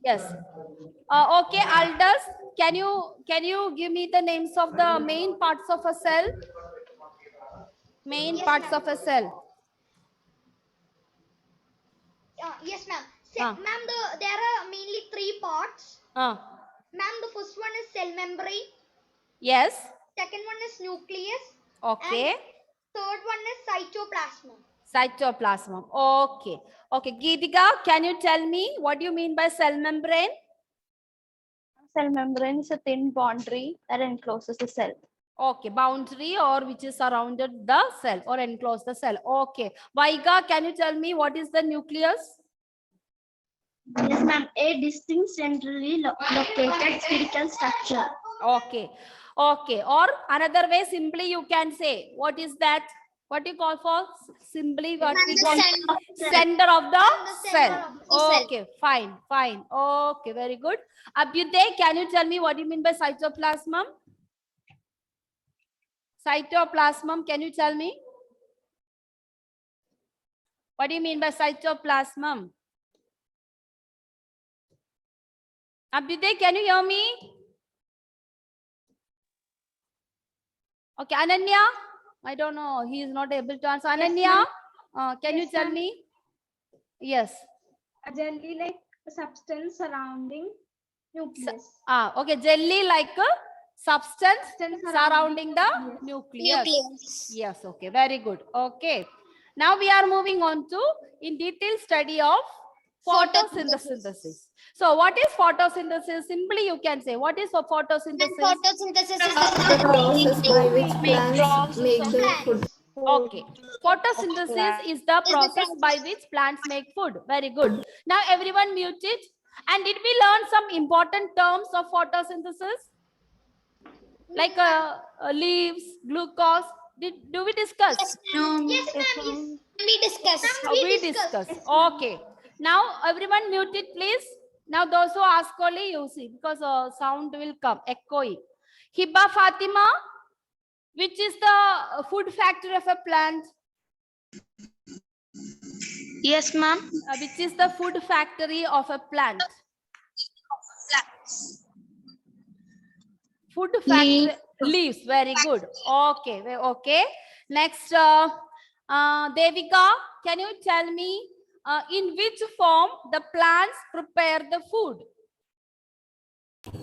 Yes. Okay, Aldous, can you give me the names of the main parts of a cell? Main Yes, parts ma'am. of a cell. Yes, ma'am. Ah. Ma'am, there are mainly three parts. Ah. Ma'am, the first one is cell membrane. Yes. Second one is nucleus. Okay. And third one is cytoplasm. Cytoplasm. Okay. Okay. Geetika, can you tell me what do you mean by cell membrane? Cell membrane is a thin boundary that encloses the cell. Okay. Boundary or which is surrounded the cell or enclose the cell. Okay. Vaiga, can you tell me what is the nucleus? Yes, ma'am. A distinct centrally located spherical structure. Okay. Okay. Or another way, simply you can say, what is that? What you call for? Simply what we call center of the cell. Okay. Fine. Fine. Okay. Very good. Abhyuday, can you tell me what you mean by cytoplasm? Cytoplasm, can you tell me? What do you mean by cytoplasm? Abhyuday, can you hear me? Okay, Ananya, I don't know. He is not able to answer. Ananya, can you tell me? Yes. A jelly-like substance surrounding nucleus. Okay, jelly-like substance surrounding the nucleus. Yes, okay, very good. Okay. Now we are moving on to in detail study of photosynthesis. So what is photosynthesis? Simply you can say, what is photosynthesis? Photosynthesis is the process by which plants make their food. Okay. Photosynthesis is the process by which plants make food. Very good. Now everyone mute it. And did we learn some important terms of photosynthesis? Like leaves, glucose. Do we discuss? Yes, ma'am. Yes. We discuss. We discuss. Okay. Now everyone mute it, please. Now those who ask only you see because sound will come echoing. Hiba Fatima, which is the food factory of a plant? Yes, ma'am. Which is the food factory of a plant? Food factory. Leaves. Very good. Okay. Okay. Next, Devika, can you tell me in which form the plants prepare the food?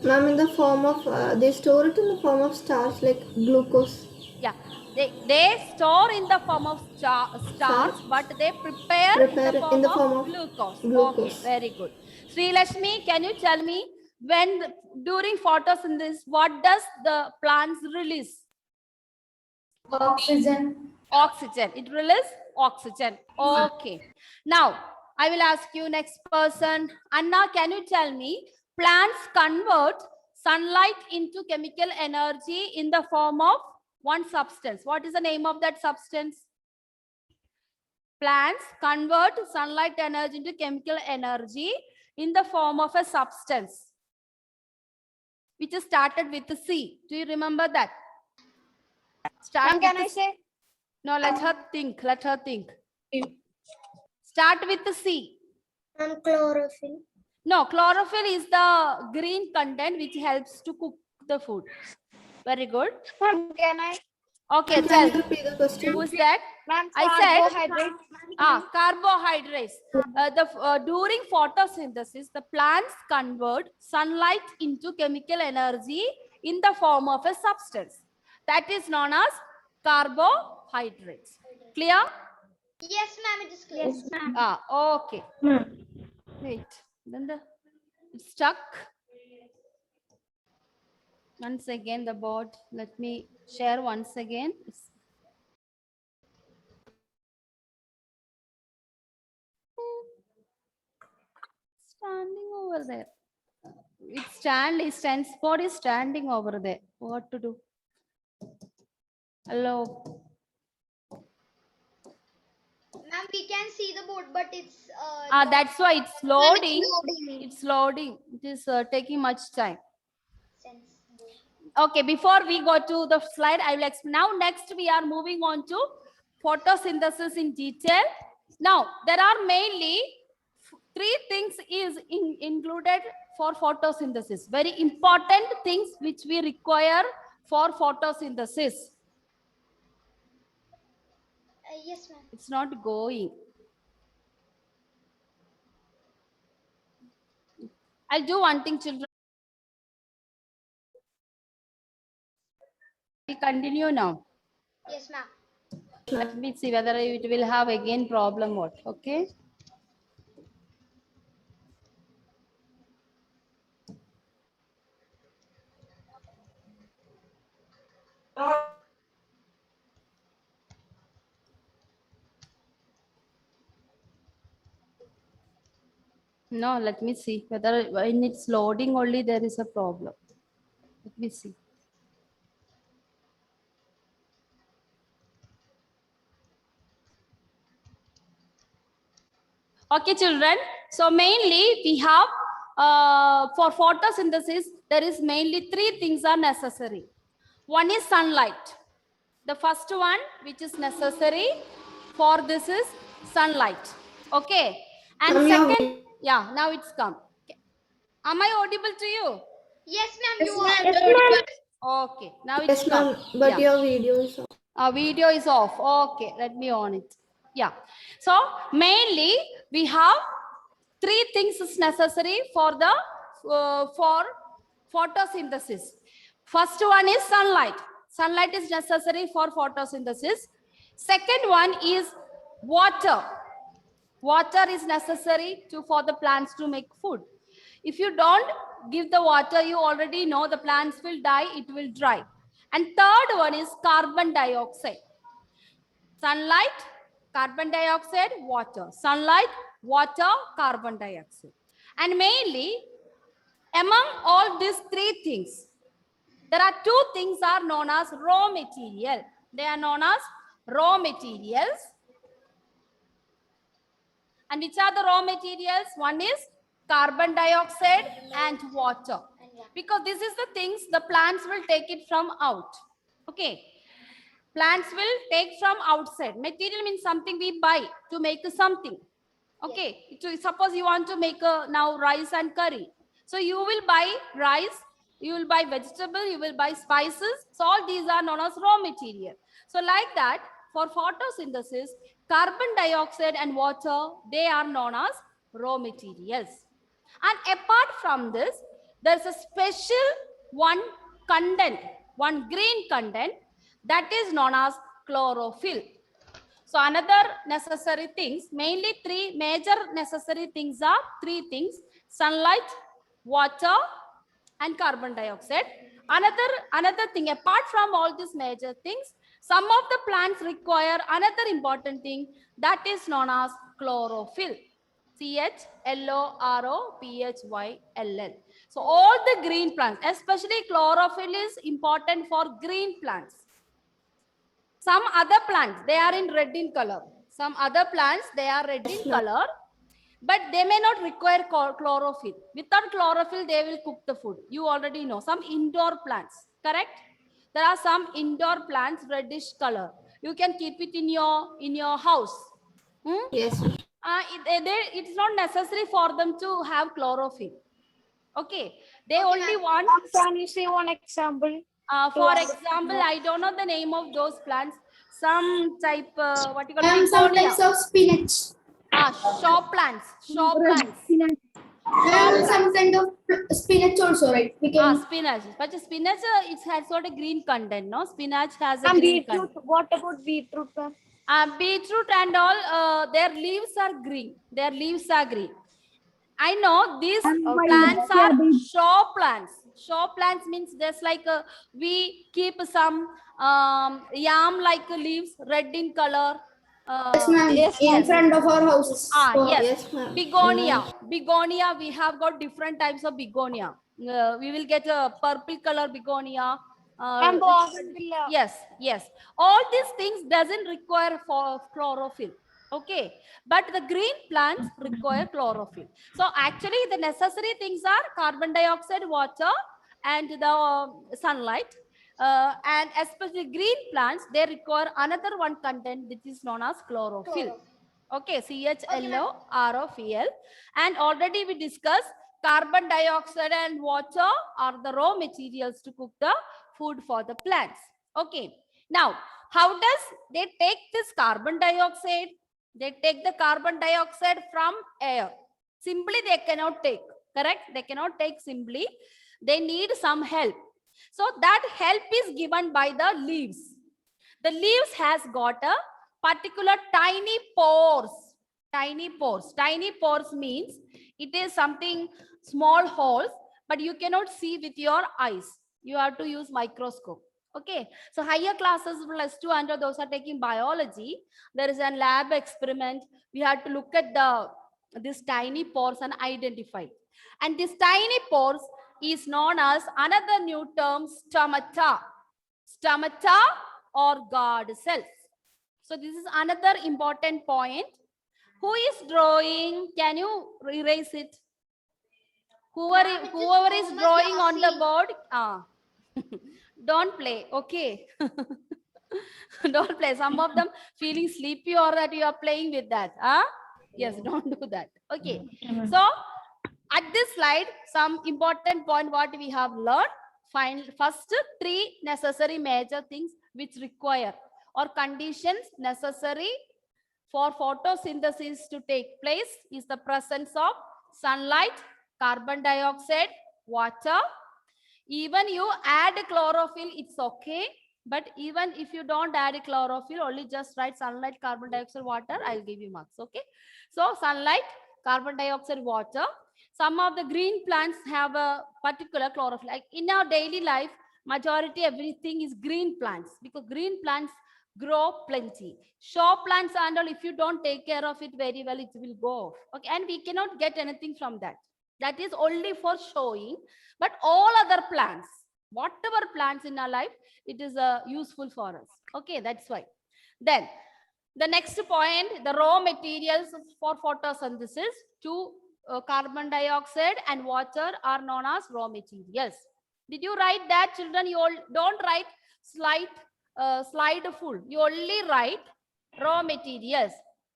Ma'am, in the form of, they store it in the form of starch like glucose. Yeah, they store in the form of starch, but they prepare in the form of glucose. Okay, very good. Sri Lakshmi, can you tell me when during photosynthesis, what does the plants release? Oxygen. Oxygen. It releases oxygen. Okay. Now, I will ask you next person. Anna, can you tell me plants convert sunlight into chemical energy in the form of one substance? What is the name of that substance? Plants convert sunlight energy into chemical energy in the form of a substance which is started with the C. Do you remember that? Can I say? No, let her think. Let her think. Start with the C. And chlorophyll. No, chlorophyll is the green content which helps to cook the food. Very good. Can I? Okay, Can tell. you repeat the question? Who's that? Ma'am, I said carbohydrate. Carbohydrates. During photosynthesis, the plants convert sunlight into chemical energy in the form of a substance that is known as carbohydrates. Clear? Yes, ma'am. It is clear. Yes, ma'am. Okay. Wait. Then it's stuck. Once again, the board. Let me share once again. Standing over there. It stands board is standing over there. What to do? Hello. Ma'am, we can see the board, but it's That's why it's loading. It's loading. It is taking much time. Okay, before we go to the slide, I will explain. Now, next we are moving on to photosynthesis in detail. Now, there are mainly three things is included for photosynthesis. Very important things which we require for photosynthesis. Yes, ma'am. It's not going. I'll do one thing, children. We continue now. Yes, ma'am. Let me see whether it will have again problem what. Okay. No, let me see whether when it's loading only there is a problem. Let me see. Okay, children. So mainly we have for photosynthesis, there is mainly three things are necessary. One is sunlight. The first one which is necessary for this is sunlight. Okay. And Ma'am, your second, yeah, now it's come. Okay. Am I audible to you? Yes, ma'am. Yes, You are. ma'am. Yes, ma'am. Okay. Now it's Yes, come. ma'am. But Yeah. your video is off. Video is off. Okay, let me on it. Yeah. So mainly we have three things is necessary for the for photosynthesis. First one is sunlight. Sunlight is necessary for photosynthesis. Second one is water. Water is necessary for the plants to make food. If you don't give the water, you already know the plants will die, it will dry. And third one is carbon dioxide. Sunlight, carbon dioxide, water. Sunlight, water, carbon dioxide. And mainly, among all these three things, there are two things are known as raw material. They are known as raw materials. And which are the raw materials? One is carbon dioxide and water. Because this is the things the plants will take it from out. Okay. Plants will take from outside. Material means something we buy to make something. Okay. So suppose you want to make now rice and curry. So you will buy rice, you will buy vegetable, you will buy spices. So all these are known as raw material. So like that, for photosynthesis, carbon dioxide and water, they are known as raw materials. And apart from this, there's a special one content, one green content that is known as chlorophyll. So another necessary things, mainly three major necessary things are three things: sunlight, water, and carbon dioxide. Another thing, apart from all these major things, some of the plants require another important thing that is known as chlorophyll. CHLOROPHYLL. So all the green plants, especially chlorophyll is important for green plants. Some other plants, they are in red in color. Some other plants, they are red in color, but they may not require chlorophyll. Without chlorophyll, they will cook the food. You already know. Some indoor plants, correct? There are some indoor plants, reddish color. You can keep it in your house. Yes, ma'am. It's not necessary for them to have chlorophyll. Okay. They only want. Can you say one example? For example, I don't know the name of those plants. Some type, what you call Ma'am, some begonia. types of spinach. Shop plants. Shop plants. Ma'am, some kind of spinach also, right? We can. Spinach. But spinach, it has got a green content, no? Spinach has a And green beetroot. content. What about beetroot, ma'am? Beetroot and all, their leaves are green. Their leaves are green. I know these plants are show plants. Show plants means just like we keep some yam like leaves, red in color. Yes, ma'am. In front of our houses. Yes. Yes, ma'am. Begonia. Begonia, we have got different types of begonia. We will get a purple color begonia. And bougainvillea. Yes. All these things doesn't require for chlorophyll. Okay, but the green plants require chlorophyll. So actually the necessary things are carbon dioxide, water, and the sunlight. And especially green plants, they require another one content which is known as chlorophyll. Okay, CHLO-ROFEL. And already we discussed carbon dioxide and water are the raw materials to cook the food for the plants. Okay. Now, how does they take this carbon dioxide? They take the carbon dioxide from air. Simply they cannot take, correct? They cannot take simply. They need some help. So that help is given by the leaves. The leaves has got a particular tiny pores. Tiny pores. Tiny pores means it is something small holes, but you cannot see with your eyes. You have to use microscope. Okay. So higher classes plus 2 and those are taking biology. There is a lab experiment. We have to look at this tiny pores and identify. And this tiny pores is known as another new term, stomata. Stomata or guard cells. So this is another important point. Who is drawing? Can you erase it? Whoever is drawing on the board, don't play, okay? Don't play. Some of them feeling sleepy or that you are playing with that. Yes, don't do that. Okay. So at this slide, some important point what we have learned. First, 3 necessary major things which require or conditions necessary for photosynthesis to take place is the presence of sunlight, carbon dioxide, water. Even you add chlorophyll, it's okay. But even if you don't add chlorophyll, only just write sunlight, carbon dioxide, water, I'll give you marks. Okay. So sunlight, carbon dioxide, water. Some of the green plants have a particular chlorophyll. Like in our daily life, majority everything is green plants because green plants grow plenty. Show plants and all, if you don't take care of it very well, it will go off. Okay, and we cannot get anything from that. That is only for showing. But all other plants, whatever plants in our life, it is useful for us. Okay, that's why. Then the next point, the raw materials for photosynthesis to carbon dioxide and water are known as raw materials. Did you write that, children? You all don't write slide full. You only write raw materials.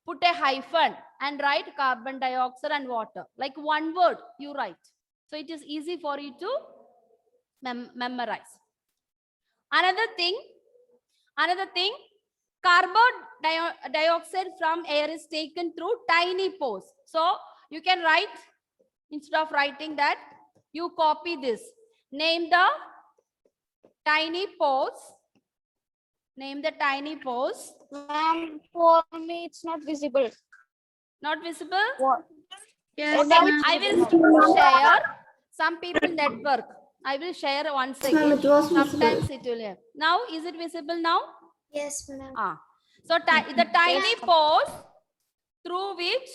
Put a hyphen and write carbon dioxide and water. Like one word you write. So it is easy for you to memorize. Another thing, carbon dioxide from air is taken through tiny pores. So you can write, instead of writing that, you copy this. Name the tiny pores. Name the tiny pores. Ma'am, for me, it's not visible. Not visible? What? Yes, Okay, ma'am. I will share some people network. I will share once Yes, ma'am, again. it was Sometimes visible. it will have. Now, is it visible now? Yes, ma'am. So the tiny pores through which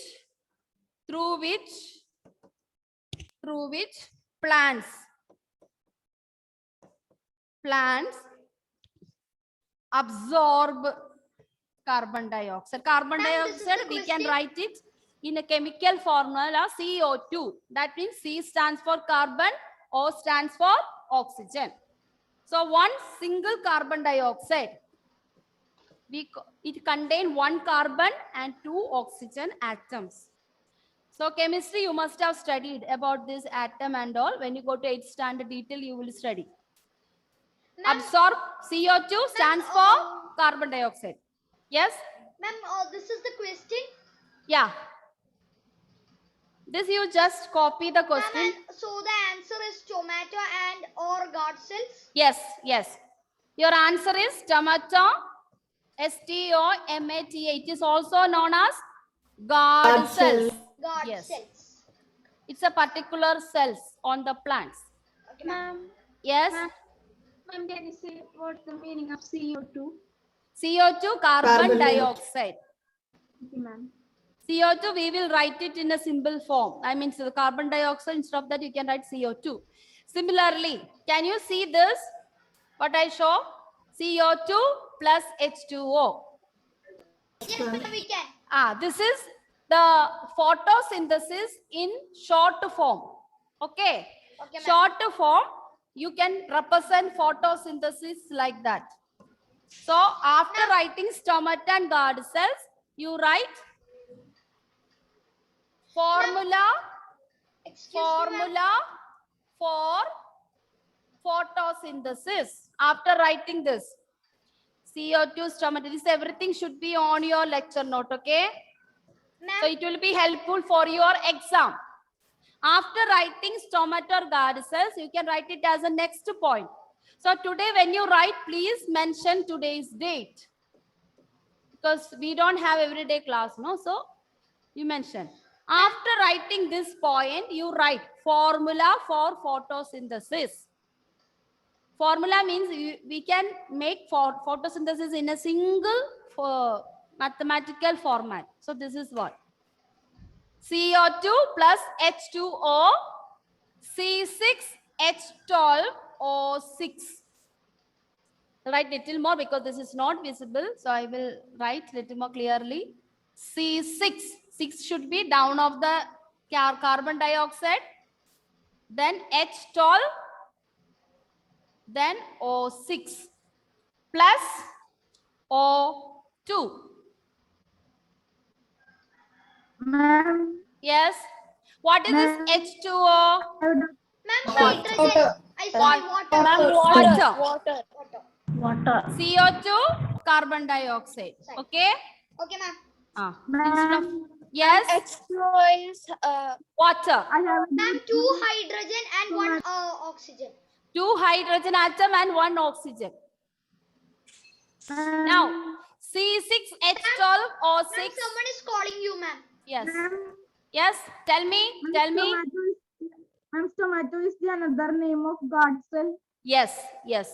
plants absorb carbon dioxide. Carbon dioxide, we can write it in a chemical formula CO2. That means C stands for carbon, O stands for oxygen. So one single carbon dioxide, it contains 1 carbon and 2 oxygen atoms. So chemistry, you must have studied about this atom and all. When you go to 8th standard detail, you will study. Absorb CO2 stands for carbon dioxide. Yes? Ma'am, this is the question. Yeah. This you just copy the question. Ma'am, so the answer is tomato and or guard cells? Yes, yes. Your answer is tomato, STOMATA. It is also known as guard cells. Guard Yes. cells. It's a particular cells on the plants. Okay, ma'am. Yes? Ma'am, can you say what's the meaning of CO2? CO2, carbon dioxide. Okay, ma'am. CO2, we will write it in a symbol form. I mean, so the carbon dioxide, instead of that, you can write CO2. Similarly, can you see this? What I show? CO2 plus H2O. Yes, ma'am, we can. This is the photosynthesis in short form. Okay. Okay, ma'am. Short form, you can represent photosynthesis like that. So after writing stomata and guard cells, you write Formula Excuse me, ma'am. formula for photosynthesis. After writing this, CO2 stomata, this everything should be on your lecture note, okay? So Ma'am, it will be helpful for your exam. After writing stomata or guard cells, you can write it as a next point. So today when you write, please mention today's date. Because we don't have everyday class, no? So you mention. After writing this point, you write formula for photosynthesis. Formula means we can make photosynthesis in a single mathematical format. So this is what? CO2 plus H2O, C6H12O6. Write little more because this is not visible. So I will write little more clearly. C6. 6 should be down of the carbon dioxide. Then H12. Then O6 plus O2. Ma'am, Yes. What is this H2O? ma'am, Water. hydrogen. I saw water. Water. Water. water. CO2, carbon dioxide. Okay. Okay, ma'am. Instead of, Ma'am, yes, H2O is water. I have Ma'am, 2 hydrogen and 1 oxygen. 2 hydrogen atom and 1 oxygen. Now, C6H12O6. Ma'am, someone is calling you, ma'am. Yes. Yes. Tell me. Tell me. Ma'am, tomato is the another name of God cell. Yes. Yes.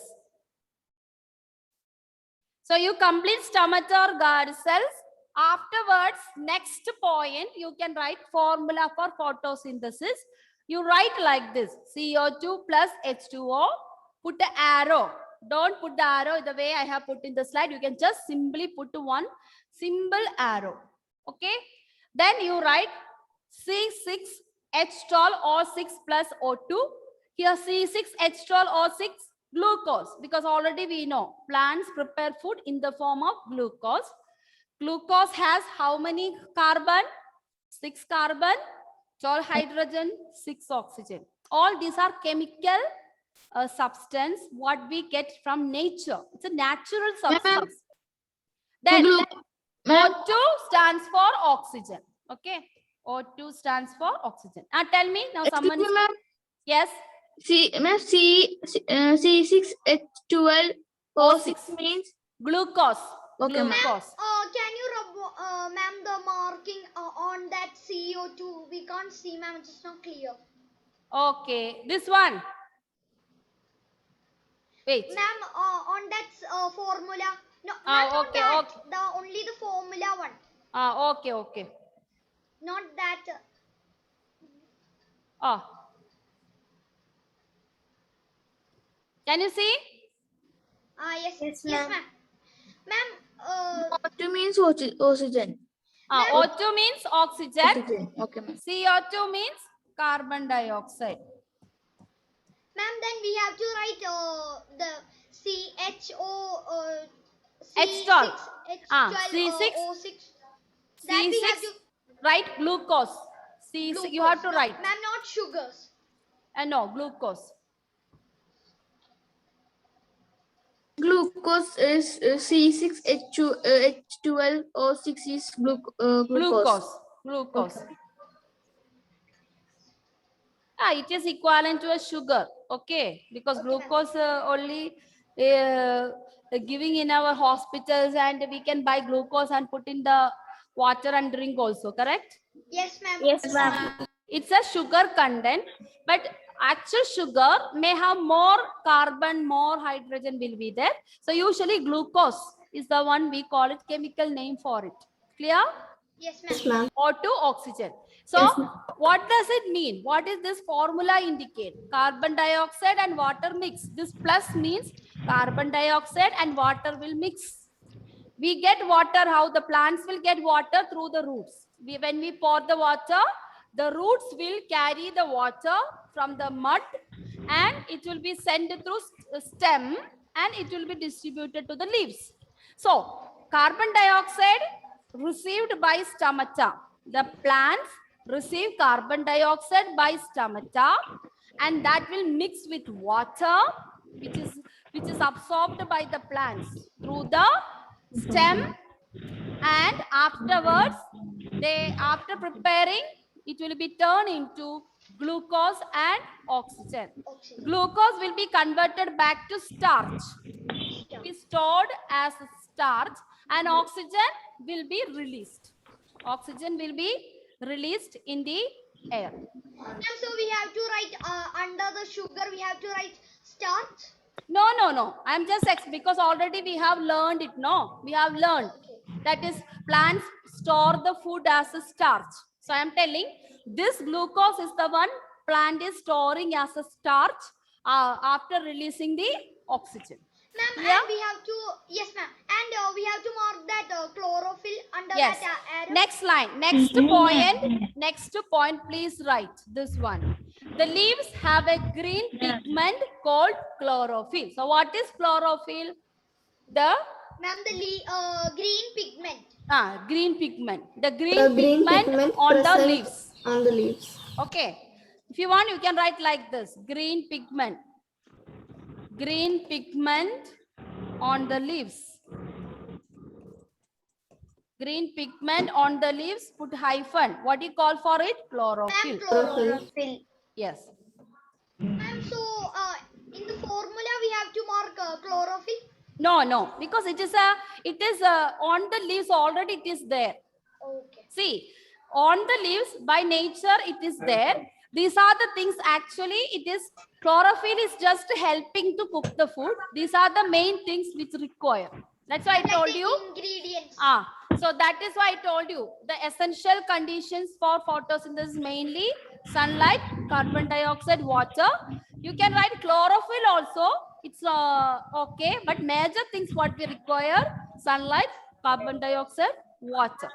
So you complete stomata or guard cells. Afterwards, next point, you can write formula for photosynthesis. You write like this: CO2 plus H2O. Put the arrow. Don't put the arrow the way I have put in the slide. You can just simply put one symbol arrow. Okay. Then you write C6H12O6 plus O2. Here C6H12O6 glucose, because already we know plants prepare food in the form of glucose. Glucose has how many carbon? 6 carbon, 12 hydrogen, 6 oxygen. All these are chemical substance what we get from nature. It's a natural substance. Then O2 stands for oxygen. Okay. O2 stands for oxygen. Now tell me now someone. Yes. C6H12O6 means Glucose. Okay, ma'am. Glucose. Can you rub, ma'am, the marking on that CO2? We can't see, ma'am. It's not clear. Okay. This one. Wait. Ma'am, on that formula. No, Ah, not on okay, that. okay. Only the formula one. Okay, okay. Not that. Can you see? Yes, Yes, yes, ma'am. ma'am. Ma'am, O2 means oxygen. O2 means oxygen. Oxygen. Okay, ma'am. CO2 means carbon dioxide. ma'am, then we have to write the CHO. H12. C6. That we have C6. to. Write glucose. C6. You have to No, write. ma'am, not sugars. No, glucose. Glucose is C6H12O6 is glucose. Glucose. It is equivalent to a sugar. Okay, because glucose only giving in our hospitals, and we can buy glucose and put in the water and drink also. Correct? Yes, ma'am. Yes, ma'am. It's a sugar content, but actual sugar may have more carbon, more hydrogen will be there. So usually glucose is the one we call it, chemical name for it. Clear? Yes, Yes, ma'am. ma'am. Or to oxygen. So Yes, ma'am. what does it mean? What is this formula indicate? Carbon dioxide and water mix. This plus means carbon dioxide and water will mix. We get water, how the plants will get water? Through the roots. When we pour the water, the roots will carry the water from the mud and it will be sent through stem and it will be distributed to the leaves. So carbon dioxide received by stomata. The plants receive carbon dioxide by stomata, and that will mix with water, which is absorbed by the plants through the stem, and afterwards after preparing, it will be turned into glucose and oxygen. Oxygen. Glucose will be converted back to starch, be stored as starch, and oxygen will be released. Oxygen will be released in the air. Ma'am, so we have to write under the sugar, we have to write starch. No. I'm just because already we have learned it. No, we have learned that is plants store the food as a starch. So I am telling this glucose is the one plant is storing as a starch after releasing the oxygen. Ma'am, Yeah. and we have to, yes ma'am, and we have to mark that chlorophyll under Yes. that arrow. Next line, next point, please write this one. The leaves have a green pigment called chlorophyll. So what is chlorophyll? The Ma'am, the green pigment. green pigment. The The green green pigment on the present leaves. on the leaves. Okay. If you want, you can write like this. Green pigment. Green pigment on the leaves. Green pigment on the leaves, put hyphen. What do you call for it? Chlorophyll. Ma'am, chlorophyll. Yes. Ma'am, so in the formula we have to mark chlorophyll. No, because it is on the leaves already it is there. Okay. See, on the leaves by nature it is there. These are the things actually it is chlorophyll is just helping to cook the food. These are the main things which require. That's why I Like told the you. ingredients. So that is why I told you the essential conditions for photosynthesis mainly sunlight, carbon dioxide, water. You can write chlorophyll also. It's okay, but major things what we require: sunlight, carbon dioxide, water.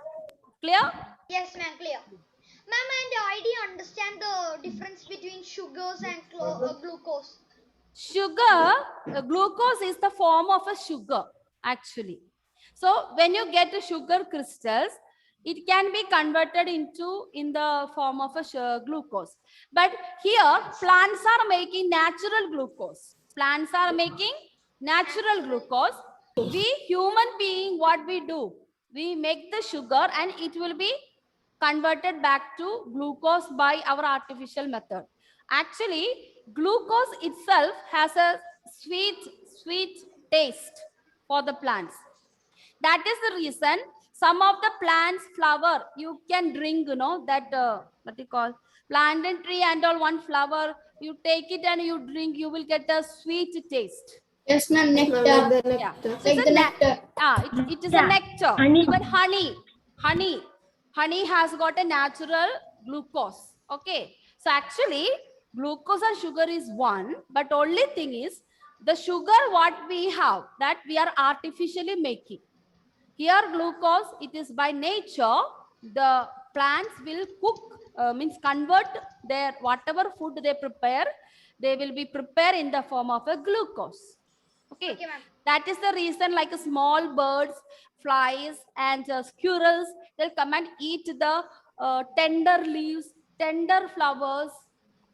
Clear? Yes, ma'am, clear. Ma'am, and I didn't understand the difference between sugars and glucose. Sugar, glucose is the form of a sugar actually. So when you get the sugar crystals, it can be converted in the form of a glucose. But here plants are making natural glucose. Plants are making natural glucose. We human being, what we do? We make the sugar and it will be converted back to glucose by our artificial method. Actually, glucose itself has a sweet taste for the plants. That is the reason some of the plants flower you can drink, you know, that what you call plantain tree and all, one flower, you take it and you drink, you will get a sweet taste. Yes, ma'am. Like Nectar. the Yeah. nectar. It's Like a the nectar. it is a nectar. Even honey has got a natural glucose. Okay, so actually glucose and sugar is one, but only thing is the sugar what we have, that we are artificially making. Here glucose, it is by nature, the plants will cook, means convert their whatever food they prepare, they will be prepared in the form of a glucose. Okay, Okay, ma'am. that is the reason like small birds, flies and squirrels, they'll come and eat the tender leaves, tender flowers,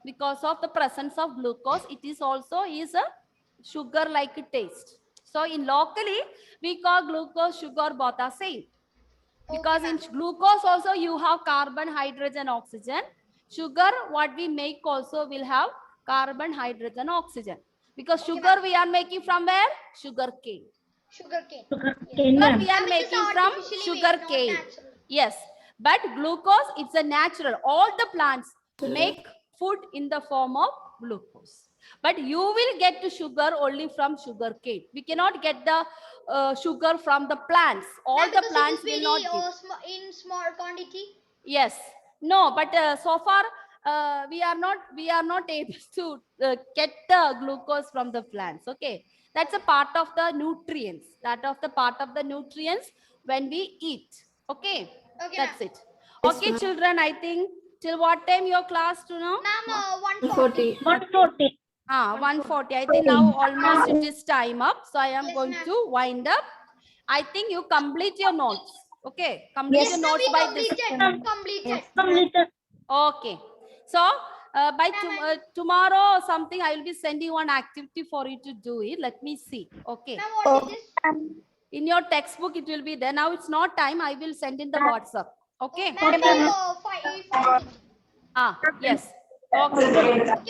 because of the presence of glucose. It is also is a sugar like taste. So in locally we call glucose, sugar both are same. Because Okay, in glucose also you have carbon, hydrogen, oxygen. Sugar what we make also will have carbon, hydrogen, oxygen. Because sugar we are making from where? Sugar cane. Sugar cane. Sugar we are Ma'am, it is making from artificially sugar made, not cane. natural. Yes, but glucose, it's a natural. All the plants make food in the form of glucose. But you will get to sugar only from sugar cane. We cannot get the sugar from the plants. All Ma'am, the because plants it is will very, not give. in small quantity. Yes, no, but so far we are not able to get the glucose from the plants. Okay, that's a part of the nutrients. That of the part of the nutrients when we eat. Okay, Okay, that's ma'am. it. Okay, children, I think till what time your class to now? Ma'am, 140. 140. 140. I think now almost it is time up. So I am Yes, going ma'am. to wind up. I think you complete your notes. Okay, complete Yes, your ma'am, notes we by this. completed. Completed. Okay. So by tomorrow or something, I will be sending one activity for you to do it. Let me see. Okay. Ma'am, what is this? In your textbook, it will be there. Now it's not time. I will send in the WhatsApp. Okay. Ma'am, five. Yes. Okay. Okay, ma'am.